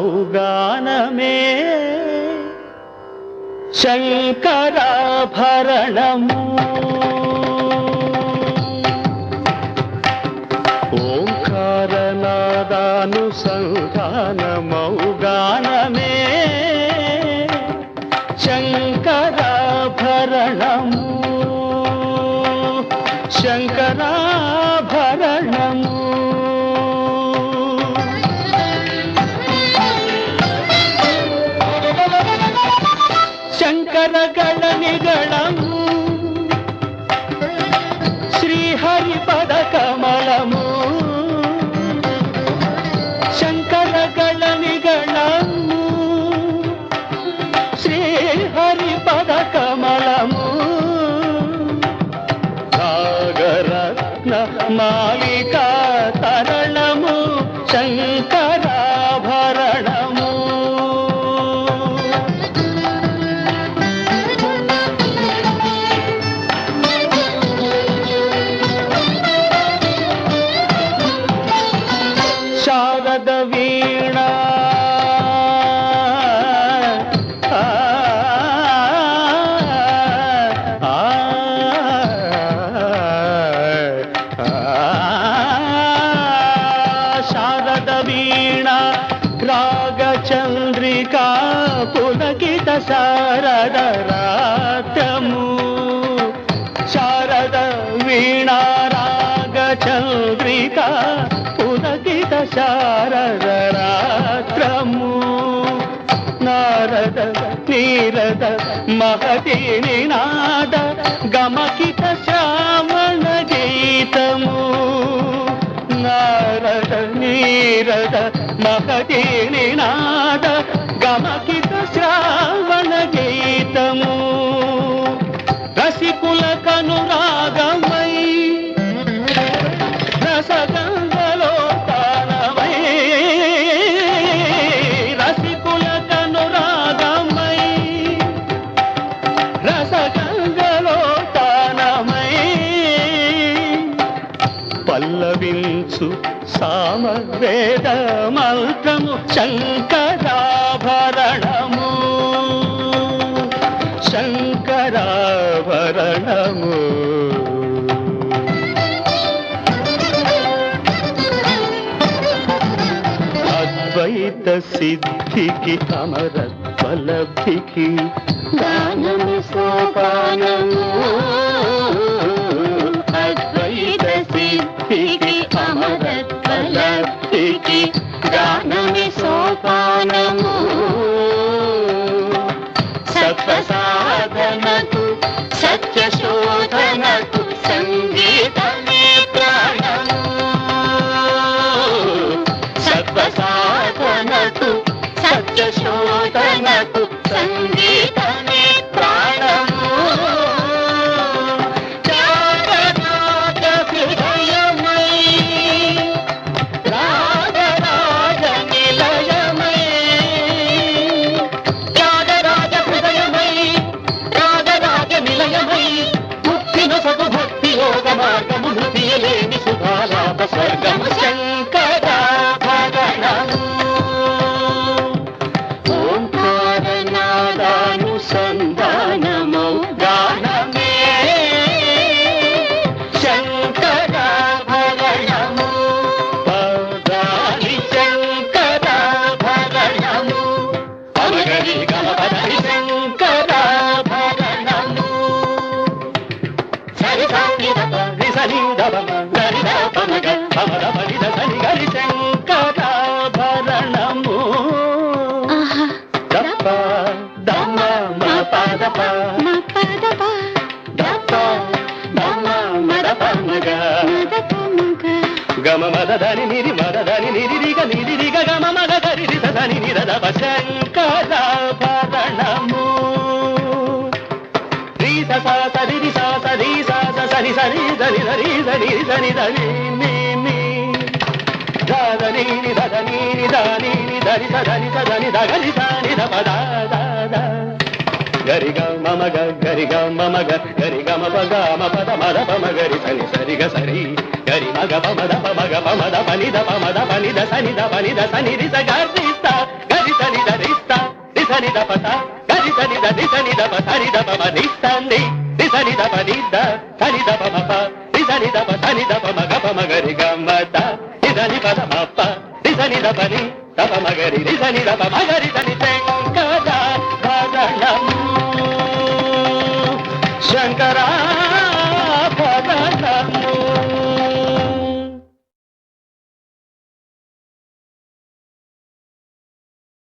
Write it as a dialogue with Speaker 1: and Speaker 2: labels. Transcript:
Speaker 1: ఓంకారనాదానుసంధానమౌగానమే శంకరాభరణము. ఓంకారనాదానుసంధానమౌగానమే శంకరాభరణము. శంకరాభరణము. శంకరగళ నిగళము శ్రీహరిపద కమలము. శంకరగళ నిగళము శ్రీహరిపద కమలము. సాగరత్న మాలికా తరణము శంకరాభరణము. శారద వీణ శారద వీణ రాగచంద్రికా పులకిత శారద రాత్రము. శారద వీణ రాగచంద్రికా పులకిత శారద రాత్రము. నారద నీరద మహతి నినాద గమకిత శ్రావణ గీతము. నారద నీరద మహతి నినాద గమకిత శ్రావణ గీతము. రసికుల కనురాగమై రసగంగలో తానమై. రసికుల కనురాగమై రసగంగలో తానమై. పల్లవించు సామవేద మంత్రము శంకరాభరణము. శంకరాభరణము. అద్వైత సిద్ధికి అమరత్వలబ్ధికి గానము సోపానము. అద్వైత సిద్ధికి అమరత్వలబ్ధికి గానము సోపానము. సత్వసాధనకు సత్యశోధనకు సంగీతమే ప్రాణము. సత్వసాధనకు సత్యశోధనకు సంగీతమే ప్రాణము. త్యాగరాజ హృదయమై రాగరాజ నిలయమై. త్యాగరాజ హృదయమై రాగరాజ నిలయమై. ముక్తిను సగు భక్తి యోగ మార్గమును తీయలేని సుధాలాభ స్వర్గము శంకరాభరణము. ఓంకారనాదానుసంధానమౌ గానమే శంకరాభరణము. పదాని శంకరాభరణము. అమగరి గమపదని శంకరాభరణము. సరి సంగీత సని దమ గరి దమగ సమర పరిద సని గరి శంకరాభరణము. దప్ప దమ్మ మ పదప మ పదప దప్ప దమ్మ మద పమగ మద పమగ గమ మద దని నిరి మద దని నిరి రిగ గమ మద గరి రి దని నిరద శంకరాభరణము. రి స స రి స స రి స స సరి దని సని దని దని దని దని దని ని ని దని ని దని ని దని ని దని దని దని దని దని ద పద ద ద గరి గ మమ గ గరి గ మమ గ గరి గ మ ప గ మ పద మ ద ప మ గరి సని సరి గ సరి గరి మ గ ప మ ద ప మ గ ప మ ద ప ని ద ప మ ద ప ని ద సని ద ప ని ద సని రి స గ రి త గరి సని ద రి త రి సని ద ప త గరి సని ద రి సని ద ప సని ద ప మ ని త ని రి సని ద ప ని ద సని ద ప మ ప రి సని ద ప సని ద ప మ గ ప మ గరి గ మ ద రి సని ప ద మ ప రి సని ద ప ని ద ప మ గరి రి సని ద ప మ గరి సని తె